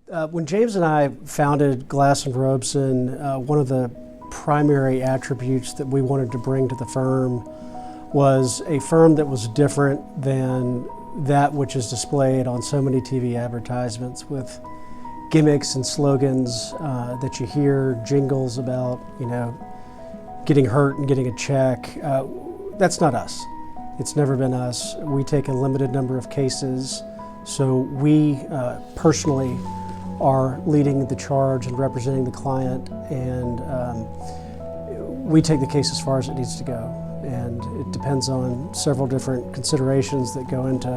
When James and I founded Glass and Robson, one of the primary attributes that we wanted to bring to the firm was a firm that was different than that which is displayed on so many TV advertisements with gimmicks and slogans that you hear, jingles about, getting hurt and getting a check. That's not us. It's never been us. We take a limited number of cases, so we personally are leading the charge and representing the client, and we take the case as far as it needs to go. And it depends on several different considerations that go into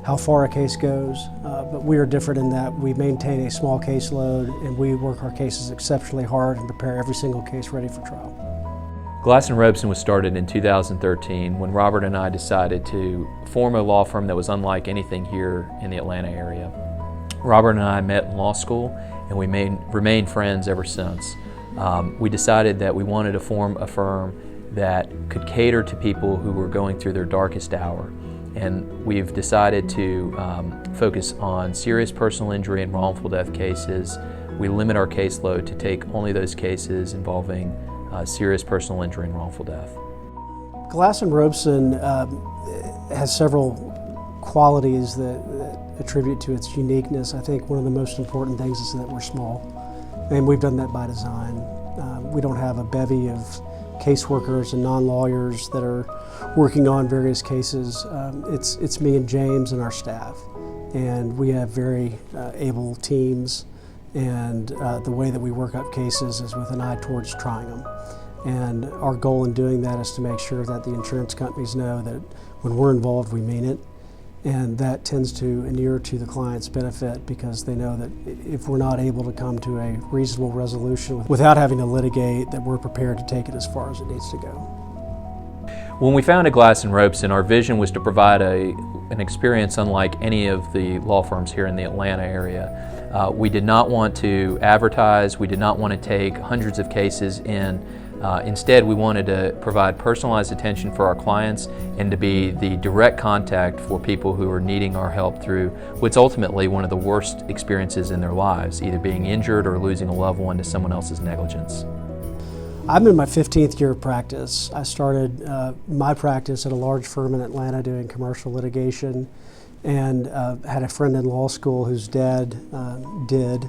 how far a case goes, but we are different in that we maintain a small caseload and we work our cases exceptionally hard and prepare every single case ready for trial. Glass and Robson was started in 2013 when Robert and I decided to form a law firm that was unlike anything here in the Atlanta area. Robert and I met in law school and we remained friends ever since. We decided that we wanted to form a firm that could cater to people who were going through their darkest hour. And we've decided to focus on serious personal injury and wrongful death cases. We limit our caseload to take only those cases involving serious personal injury and wrongful death. Glass and Robson has several qualities that attribute to its uniqueness. I think one of the most important things is that we're small, and we've done that by design. We don't have a bevy of caseworkers and non-lawyers that are working on various cases. It's me and James and our staff, and we have very able teams, and the way that we work up cases is with an eye towards trying them. And our goal in doing that is to make sure that the insurance companies know that when we're involved, we mean it. And that tends to inure to the client's benefit because they know that if we're not able to come to a reasonable resolution without having to litigate, that we're prepared to take it as far as it needs to go. When we founded Glass and Robson, our vision was to provide an experience unlike any of the law firms here in the Atlanta area. We did not want to advertise, we did not want to take hundreds of cases in. Instead, we wanted to provide personalized attention for our clients and to be the direct contact for people who are needing our help through what's ultimately one of the worst experiences in their lives, either being injured or losing a loved one to someone else's negligence. I'm in my 15th year of practice. I started my practice at a large firm in Atlanta doing commercial litigation, and had a friend in law school whose dad did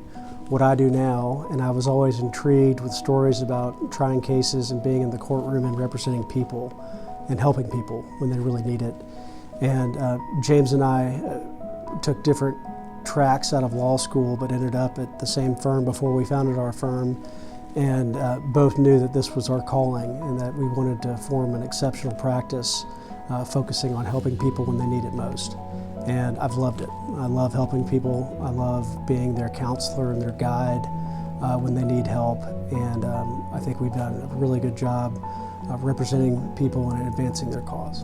what I do now, and I was always intrigued with stories about trying cases and being in the courtroom and representing people and helping people when they really need it. And James and I took different tracks out of law school but ended up at the same firm before we founded our firm, and both knew that this was our calling and that we wanted to form an exceptional practice focusing on helping people when they need it most. And I've loved it. I love helping people. I love being their counselor and their guide when they need help. And I think we've done a really good job of representing people and advancing their cause.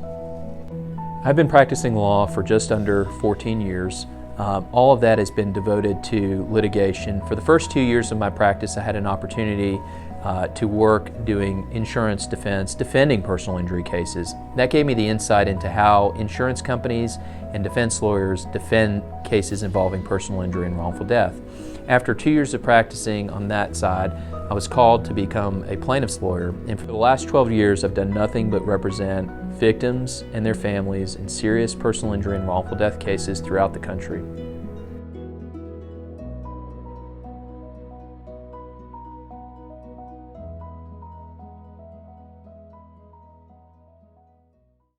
I've been practicing law for just under 14 years. All of that has been devoted to litigation. For the first 2 years of my practice, I had an opportunity to work doing insurance defense, defending personal injury cases. That gave me the insight into how insurance companies and defense lawyers defend cases involving personal injury and wrongful death. After 2 years of practicing on that side, I was called to become a plaintiff's lawyer, and for the last 12 years I've done nothing but represent victims and their families in serious personal injury and wrongful death cases throughout the country.